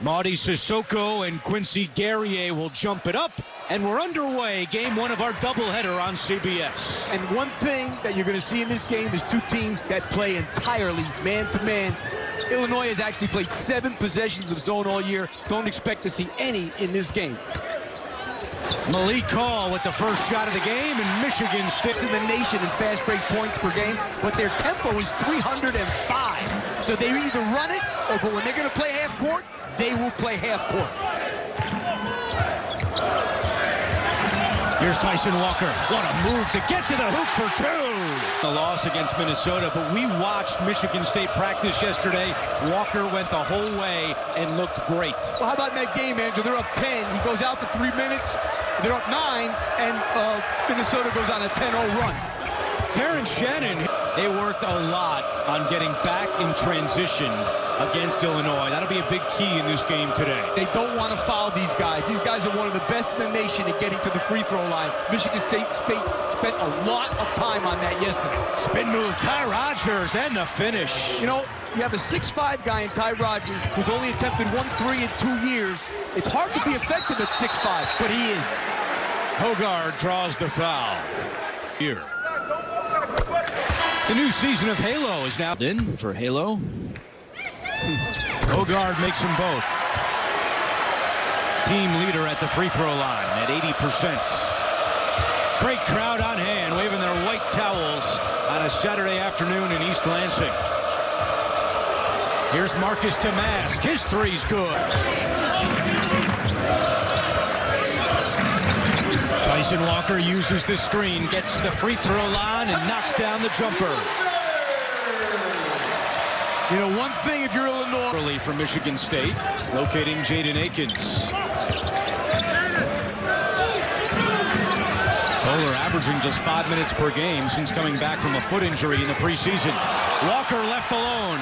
Marty Sissoko and Quincy Guerrier will jump it up, and we're underway. Game one of our doubleheader on CBS. And one thing that you're going to see in this game is two teams that play entirely man-to-man. Illinois has actually played 7 possessions of zone all year. Don't expect to see any in this game. Malik Hall with the first shot of the game, and Michigan sticks In the nation in fast break points per game, but their tempo is 305. So they either run it, but when they're going to play half court, they will play half court. Here's Tyson Walker. What a move to get to the hoop for 2. A loss against Minnesota, but we watched Michigan State practice yesterday. Walker went the whole way and looked great. Well, how about in that game, Andrew? They're up 10. He goes out for 3 minutes. They're up 9, and Minnesota goes on a 10-0 run. Terrence Shannon, they worked a lot on getting back in transition against Illinois. That'll be a big key in this game today. They don't want to foul these guys. These guys are one of the best in the nation at getting to the free throw line. Michigan State spent a lot of time on that yesterday. Spin move, Ty Rodgers, and the finish. You know, you have a 6'5" guy in Ty Rodgers who's only attempted 1 3 in 2 years. It's hard to be effective at 6'5", but he is. Hoggard draws the foul. Here. The new season of Halo is now in for Halo. Hoggard makes them both. Team leader at the free throw line at 80%. Great crowd on hand, waving their white towels on a Saturday afternoon in East Lansing. Here's Marcus Damask. His three's good. Tyson Walker uses the screen, gets to the free throw line, and knocks down the jumper. You know, one thing if you're Illinois... Early from Michigan State, locating Jaden Akins. Kohler averaging just 5 minutes per game since coming back from a foot injury in the preseason. Walker left alone,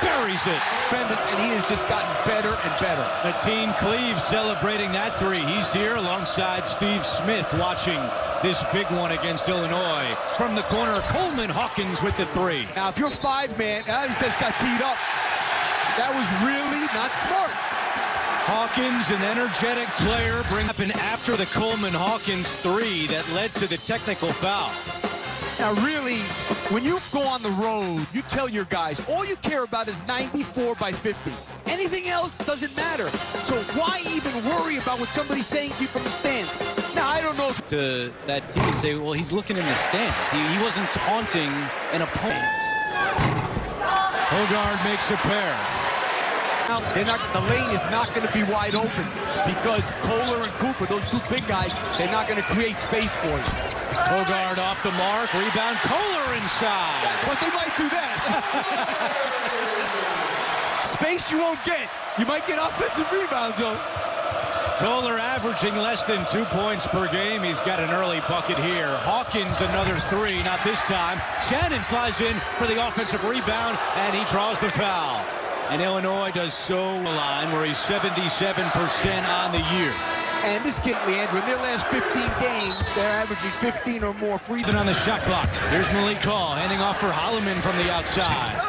buries it. Tremendous, and he has just gotten better and better. Mateen Cleaves celebrating that three. He's here alongside Steve Smith watching this big one against Illinois. From the corner, Coleman Hawkins with the three. Now, if you're 5-man, he's just got teed up. That was really not smart. Hawkins, an energetic player, bring up and after the Coleman Hawkins three that led to the technical foul. Now, really, when you go on the road, you tell your guys, all you care about is 94 by 50. Anything else doesn't matter. So why even worry about what somebody's saying to you from the stands? Now, I don't know if... To that team and say, well, he's looking in the stands. He wasn't taunting an opponent. Hoggard makes a pair. Now, the lane is not going to be wide open because Kohler and Cooper, those two big guys, they're not going to create space for you. Hoggard off the mark, rebound, Kohler inside. But they might do that. Space you won't get. You might get offensive rebounds, though. Kohler averaging less than 2 points per game. He's got an early bucket here. Hawkins another three, not this time. Shannon flies in for the offensive rebound, and he draws the foul. And Illinois does so line where he's 77% on the year. And this kid, Leandro, in their last 15 games, they're averaging 15 or more free throws. On the shot clock. Here's Malik Hall handing off for Holloman from the outside.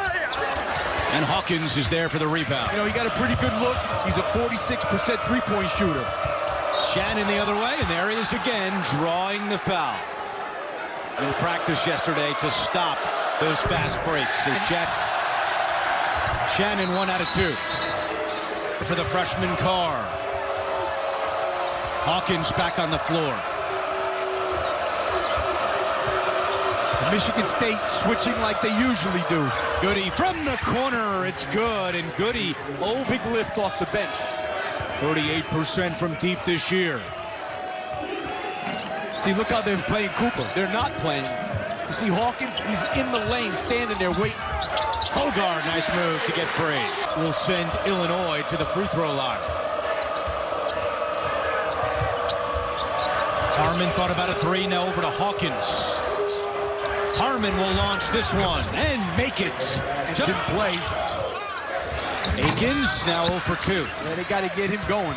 And Hawkins is there for the rebound. You know, he got a pretty good look. He's a 46% three-point shooter. Shannon the other way, and there he is again, drawing the foul. In practice yesterday to stop those fast breaks. As Shannon 1 out of 2. For the freshman Carr. Hawkins back on the floor. Michigan State switching like they usually do. Goody from the corner. It's good. And Goody, big lift off the bench. 38% from deep this year. See, look how they're playing Cooper. They're not playing. You see Hawkins, he's in the lane, standing there waiting. Hoggard, nice move to get free. Will send Illinois to the free throw line. Harmon thought about a three, now over to Hawkins. Harmon will launch this one and make it. And didn't play. Akins now 0 for 2. Yeah, they got to get him going.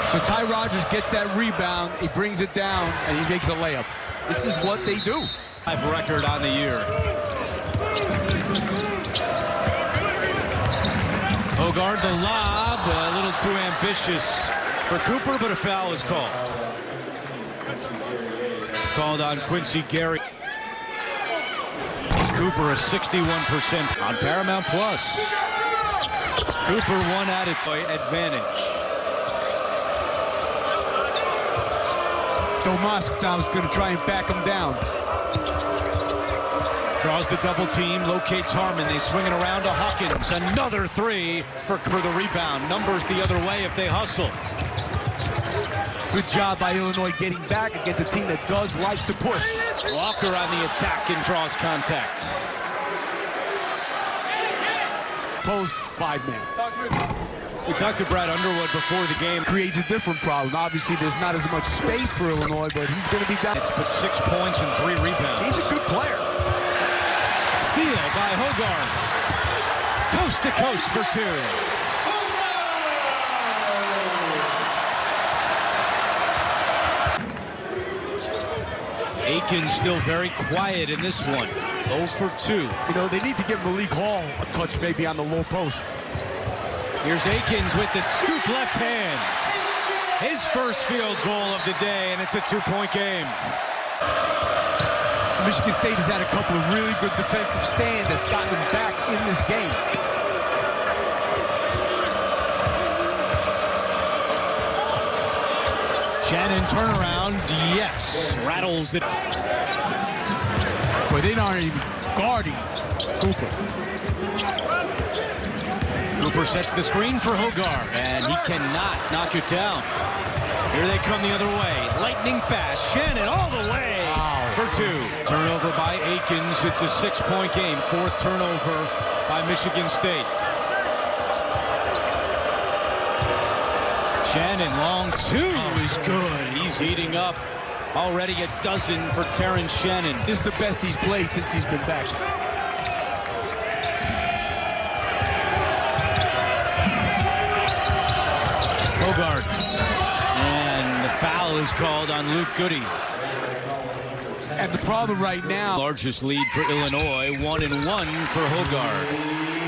So Ty Rodgers gets that rebound, he brings it down, and he makes a layup. This is what they do. Record on the year. Hoggard, the lob, a little too ambitious for Cooper, but a foul is called. Called on Quincy Gary. Cooper, a 61% on Paramount Plus. Cooper, one attitude advantage. Domas now is going to try and back him down. Draws the double team, locates Harmon. They swing it around to Hawkins. Another three for the rebound. Numbers the other way if they hustle. Good job by Illinois getting back against a team that does like to push. Walker on the attack and draws contact. Post 5-man. We talked to Brad Underwood before the game. Creates a different problem. Obviously, there's not as much space for Illinois, but he's going to be down. It's but 6 points and 3 rebounds. He's a good player. Steal by Hoggard. Coast to coast for 2. Aikens still very quiet in this one. 0 for 2. You know, they need to give Malik Hall a touch maybe on the low post. Here's Aikens with the scoop left hand. His first field goal of the day, and it's a 2-point game. Michigan State has had a couple of really good defensive stands that's gotten them back in this game. Shannon turnaround, yes, rattles it. But they aren't even guarding Cooper. Cooper sets the screen for Hoggard, and he cannot knock it down. Here they come the other way, lightning fast. Shannon all the way for 2. Turnover by Aikens. It's a 6-point game. 4th turnover by Michigan State. Shannon, long 2 is good. He's heating up. Already a dozen for Terrence Shannon. This is the best he's played since he's been back. Hoggard. And the foul is called on Luke Goody. And the problem right now... Largest lead for Illinois, 1-1 for Hoggard.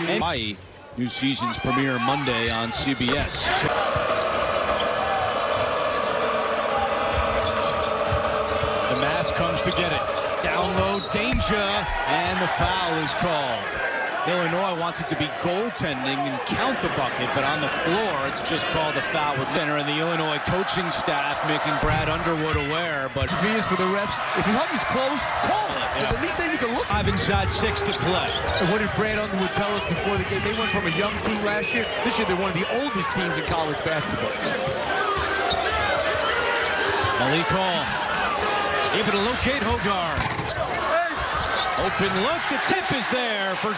And Hawaii, new season's premiere Monday on CBS. Damas comes to get it. Down low, danger, and the foul is called. Illinois wants it to be goaltending and count the bucket, but on the floor, it's just called a foul with Benner and the Illinois coaching staff making Brad Underwood aware. But If he is for the refs, if he comes close, call it. Yeah. At least they need to look. 5 inside 6 to play. And what did Brad Underwood tell us before the game? They went from a young team last year. This year, they're one of the oldest teams in college basketball. Malik Hall able to locate Hoggard. Open look, the tip is there for...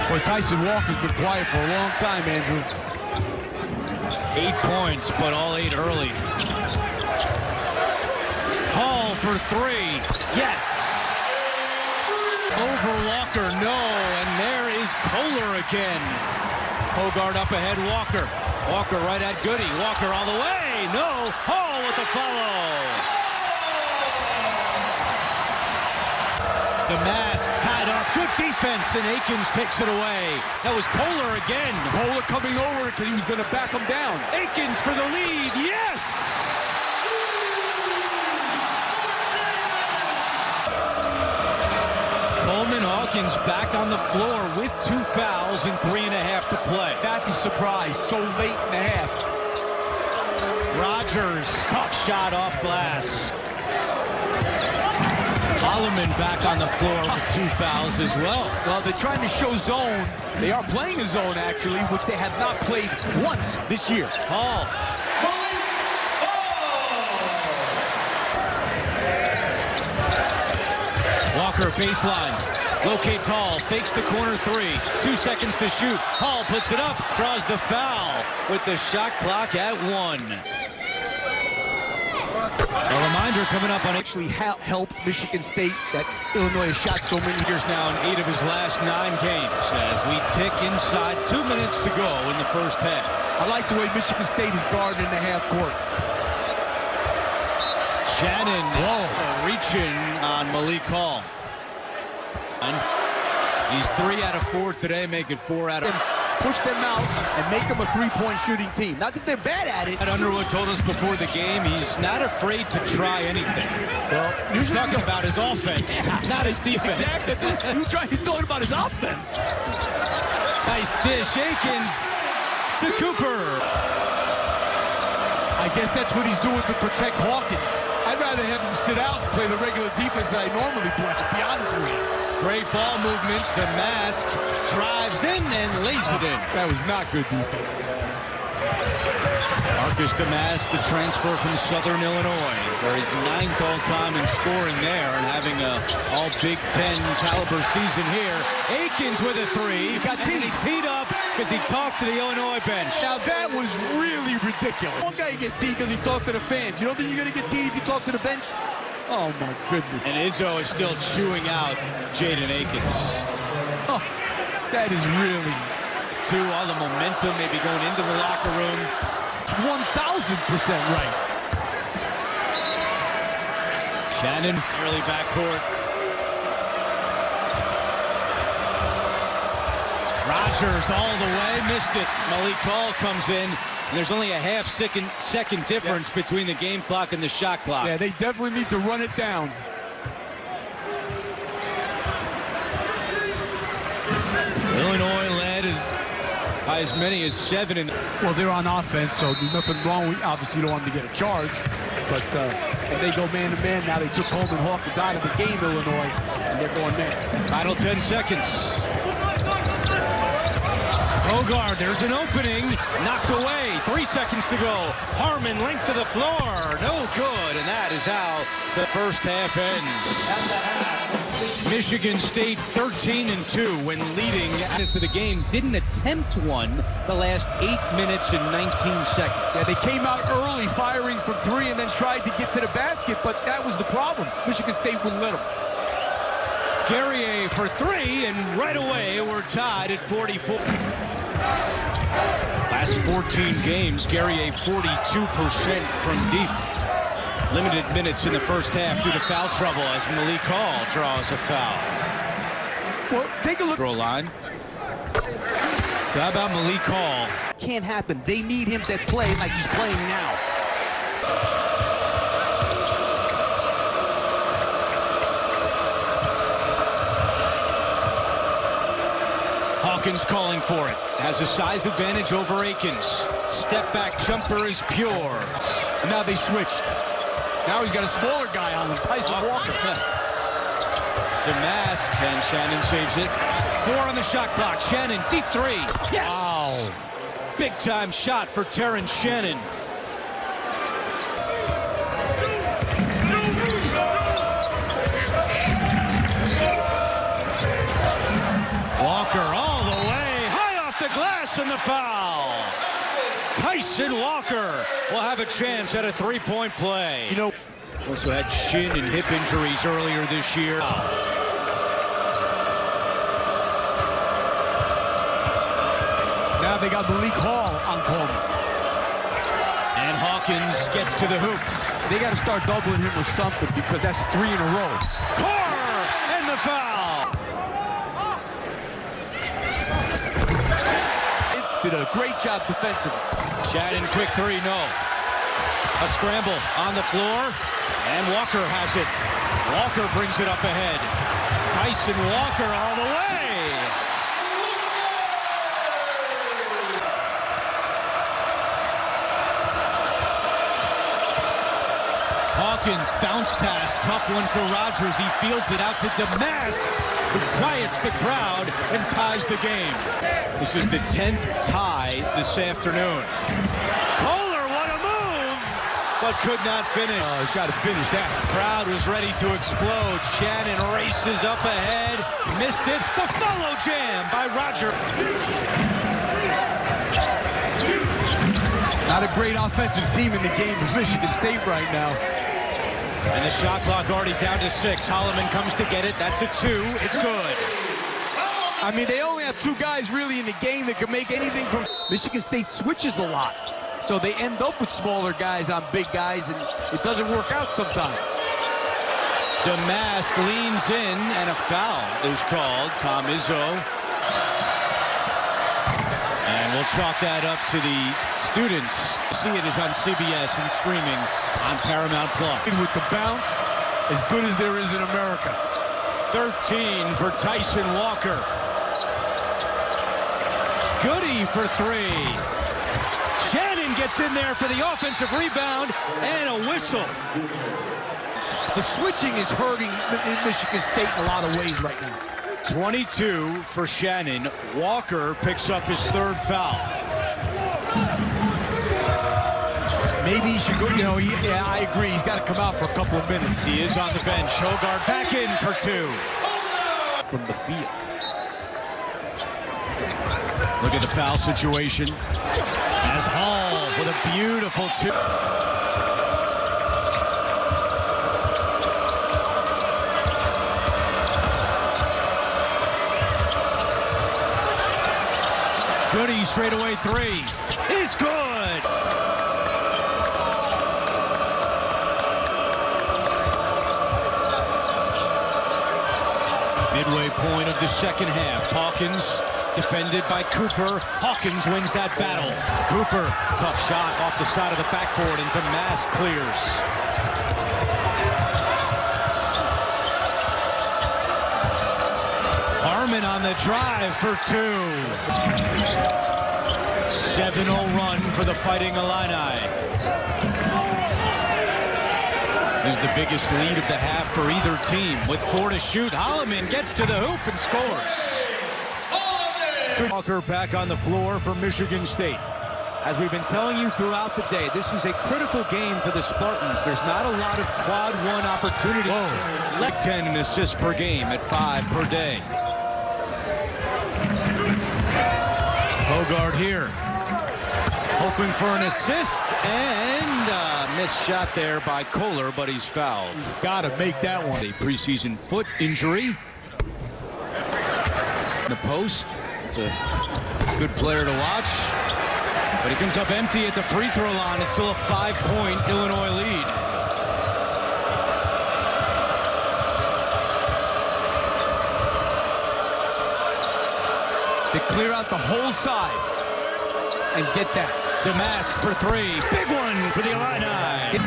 Boy, Tyson Walker's been quiet for a long time, Andrew. 8 points, but all 8 early. Hall for 3. Yes! Over Walker, no, and there is Kohler again. Hoggard up ahead, Walker. Walker right at Goody. Walker all the way, no. Hall with the follow. Damas tied up, good defense, and Aikens takes it away. That was Kohler again. Kohler coming over because he was going to back him down. Aikens for the lead, yes! Coleman Hawkins back on the floor with 2 fouls and 3.5 to play. That's a surprise, so late in the half. Rogers, tough shot off glass. Holloman back on the floor with 2 fouls as well. Well, they're trying to show zone. They are playing a zone, actually, which they have not played once this year. Hall. Walker, baseline. Locate Hall, fakes the corner 3. 2 seconds to shoot. Hall puts it up, draws the foul with the shot clock at 1. A reminder coming up on Actually helped Michigan State that Illinois has shot so many years now in 8 of his last 9 games as we tick inside 2 minutes to go in the first half. I like the way Michigan State is guarding in the half court. Shannon reaching on Malik Hall. And he's 3 out of 4 today, making 4 out of... push them out and make them a three-point shooting team. Not that they're bad at it. And Underwood told us before the game he's not afraid to try anything. Well, He's talking about his offense, not his defense. Exactly. He's talking about his offense. Nice dish, Akins to Cooper. I guess that's what he's doing to protect Hawkins. I'd rather have him sit out and play the regular defense that I normally play, to be honest with you. Great ball movement to Mask. Drives in and lays it in. That was not good defense. Marcus Damask, the transfer from Southern Illinois, where he's 9th all-time in scoring there and having a all-Big Ten caliber season here. Akins with a three. He got teed up because he talked to the Illinois bench. Now that was really ridiculous. One guy get teed because he talked to the fans. You don't think you're going to get teed if you talk to the bench? Oh, my goodness. And Izzo is still chewing out Jaden Akins. Oh, that is really... All the momentum maybe going into the locker room. 1,000% right. Shannon, early backcourt. Rogers all the way, missed it. Malik Hall comes in, and there's only a half-second difference between the game clock and the shot clock. Yeah, they definitely need to run it down. Illinois led by as many as 7 in the... Well, they're on offense, so there's nothing wrong. Obviously, you don't want them to get a charge. But if they go man-to-man, now they took Coleman Hawkins out of the game, Illinois, and they're going man. Final 10 seconds. Hogard, there's an opening. Knocked away. 3 seconds to go. Harmon, length of the floor. No good. And that is how the first half ends. Michigan State 13-2 when leading into the game. Didn't attempt one the last 8 minutes and 19 seconds. Yeah, they came out early firing from 3 and then tried to get to the basket, but that was the problem. Michigan State wouldn't let them. Guerrier for 3, and right away we're tied at 44. Last 14 games, Guerrier 42% from deep. Limited minutes in the first half due to foul trouble as Malik Hall draws a foul. Well, take a look. Throw line. So how about Malik Hall? Can't happen. They need him to play like he's playing now. Hawkins calling for it. Has a size advantage over Akins. Step back jumper is pure. And now they switched. Now he's got a smaller guy on him, Tyson Walker. Damask, and Shannon saves it. 4 on the shot clock. Shannon, deep 3. Yes! Wow. Big-time shot for Terrence Shannon. Walker all the way. High off the glass and the foul. Tyson Walker will have a chance at a three-point play. You know, also had shin and hip injuries earlier this year. now they got Malik Hall on Coleman. And Hawkins gets to the hoop. They got to start doubling him with something because that's 3 in a row. Core and the foul. It did a great job defensively. Shannon, quick 3, no. A scramble on the floor, and Walker has it. Walker brings it up ahead. Tyson Walker all the way. Hawkins, bounce pass, tough one for Rogers. He fields it out to Damask, who quiets the crowd and ties the game. This is the 10th tie this afternoon. Kohler, what a move, but could not finish. He's got to finish that. Crowd was ready to explode. Shannon races up ahead, missed it. The follow jam by Roger. Not a great offensive team in the game for Michigan State right now. And the shot clock already down to 6. Holloman comes to get it. That's a 2. It's good. I mean, they only have 2 guys really in the game that can make anything from... Michigan State switches a lot. So they end up with smaller guys on big guys, and it doesn't work out sometimes. Damask leans in, and a foul is called. Tom Izzo. We'll chalk that up to the students. See it is on CBS and streaming on Paramount Plus. With the bounce, as good as there is in America. 13 for Tyson Walker. Goody for 3. Shannon gets in there for the offensive rebound and a whistle. The switching is hurting Michigan State in a lot of ways right now. 22 for Shannon. Walker picks up his 3rd foul. Maybe he should go, yeah, I agree. He's got to come out for a couple of minutes. He is on the bench. Hoggard back in for 2. From the field. Look at the foul situation. As Hall with a beautiful 2. Goody straightaway 3 is good. Midway point of the second half. Hawkins defended by Cooper. Hawkins wins that battle. Cooper, tough shot off the side of the backboard into Mask clears. Harmon on the drive for 2. 7-0 run for the Fighting Illini. This is the biggest lead of the half for either team. With 4 to shoot, Holloman gets to the hoop and scores. Walker back on the floor for Michigan State. As we've been telling you throughout the day, this is a critical game for the Spartans. There's not a lot of quad 1 opportunities. Like 10 assists per game at 5 per day. Hoggard here, hoping for an assist, and missed shot there by Kohler, but he's fouled. Got to make that one. A preseason foot injury. In the post, it's a good player to watch, but he comes up empty at the free throw line. It's still a 5-point Illinois lead. To clear out the whole side and get that. Damask for 3. Big one for the Illini.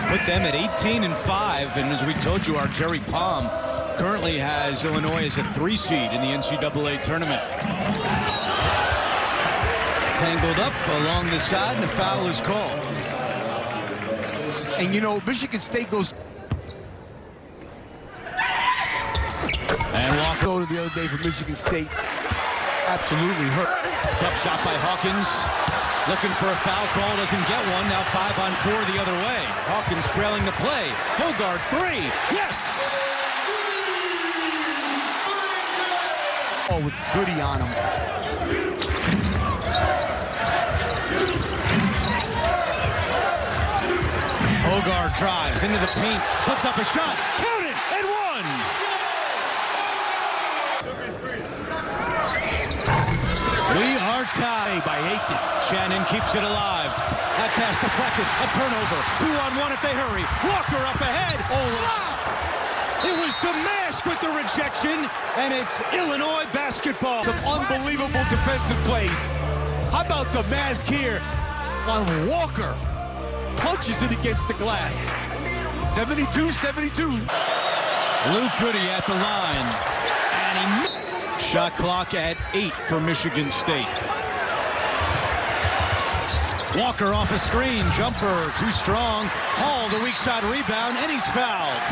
Put them at 18-5, and as we told you, our Jerry Palm currently has Illinois as a 3 seed in the NCAA tournament. Tangled up along the side, and a foul is called. And Michigan State goes. And Walker Go to the other day for Michigan State. Absolutely hurt. Tough shot by Hawkins. Looking for a foul call, doesn't get one. Now 5 on 4 the other way. Hawkins trailing the play. Hoggard 3. Yes! Oh, with Goody on him. Hoggard drives into the paint, puts up a shot. Count it! And 1! We are tied by Aikens. Shannon keeps it alive. That pass deflected. A turnover. 2-on-1 if they hurry. Walker up ahead. Blocked. It was Damask with the rejection, and it's Illinois basketball. Some unbelievable defensive plays. How about Damask here on Walker? Punches it against the glass. 72-72. Luke Goody at the line. And he shot clock at 8 for Michigan State. Walker off a screen. Jumper too strong. Hall the weak side rebound, and he's fouled.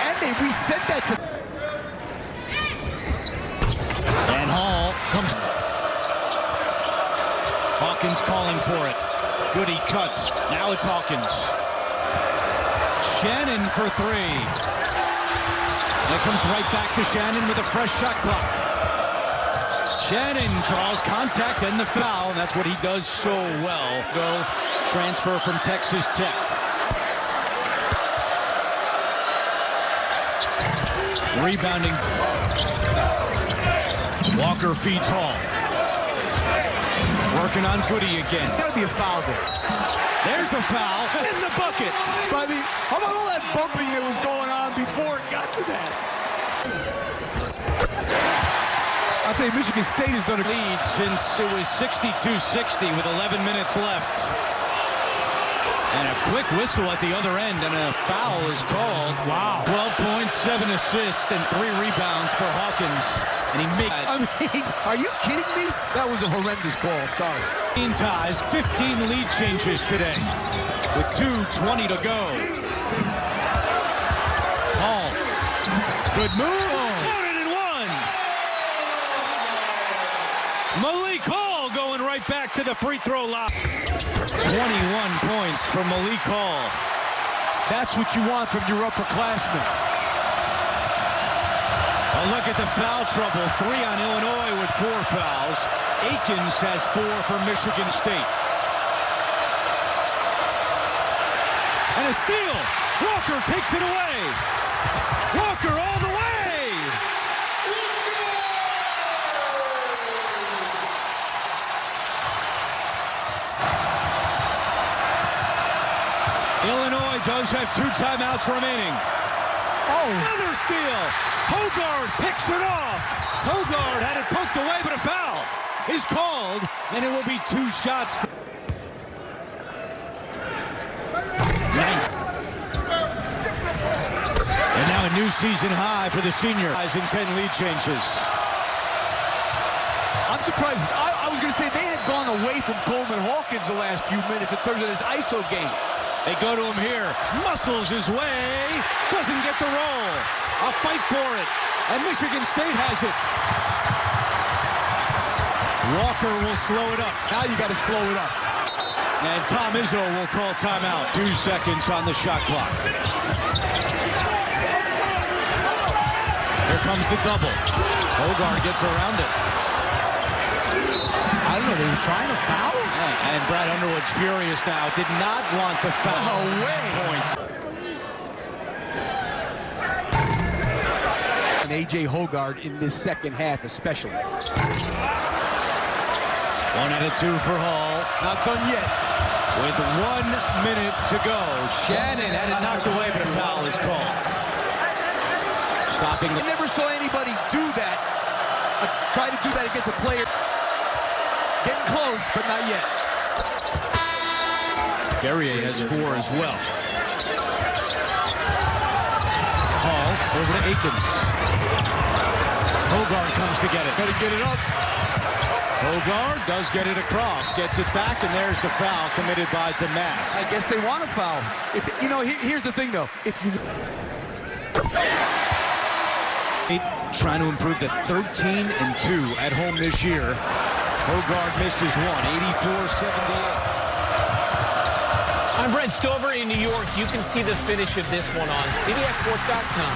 And they reset that to... And Hall comes. Hawkins calling for it. Goody cuts. Now it's Hawkins. Shannon for 3. And it comes right back to Shannon with a fresh shot clock. Shannon draws contact and the foul, and that's what he does so well. Go transfer from Texas Tech. Rebounding. Walker feeds Hall. Working on Goody again. There's got to be a foul there. There's a foul in the bucket. But I mean, how about all that bumping that was going on before it got to that? I I'll tell you, Michigan State has done a lead since it was 62-60 with 11 minutes left. And a quick whistle at the other end, and a foul is called. Wow. 12 points, 7 assists, and 3 rebounds for Hawkins. And he made I mean, are you kidding me? That was a horrendous call. Sorry. 15 ties, 15 lead changes today with 2:20 to go. Hall. Good move. Got it and one. Malik Hall going right back to the free throw line. 21 points for Malik Hall. That's what you want from your upperclassmen. A look at the foul trouble. 3 on Illinois with 4 fouls. Akins has 4 for Michigan State. And a steal. Walker takes it away. Walker all the way. Illinois does have 2 timeouts remaining. Oh, another steal. Hogard picks it off. Hogard had it poked away, but a foul is called, and it will be 2 shots. And now a new season high for the senior. In 10 lead changes. I'm surprised. I was going to say they had gone away from Coleman Hawkins the last few minutes in terms of this ISO game. They go to him here. Muscles his way. Doesn't get the roll. A fight for it. And Michigan State has it. Walker will slow it up. Now you got to slow it up. And Tom Izzo will call timeout. 2 seconds on the shot clock. Here comes the double. Hogard gets around it. I don't know. They were trying to foul? And Brad Underwood's furious now. Did not want the foul. No way. Point. And A.J. Hogard in this second half especially. 1 out of 2 for Hall. Not done yet. With 1 minute to go. Shannon had it knocked away, but a foul is called. Stopping I the... never saw anybody do that. Try to do that against a player. Getting close, but not yet. Guerrier has 4 as well. Hall over to Akins. Hogard comes to get it. Got to get it up. Hogard does get it across. Gets it back, and there's the foul committed by Damas. I guess they want to foul. If you know, here's the thing though. If you trying to improve to 13-2 at home this year. Hogard misses 1, 84-78. I'm Brent Stover in New York. You can see the finish of this one on CBSSports.com.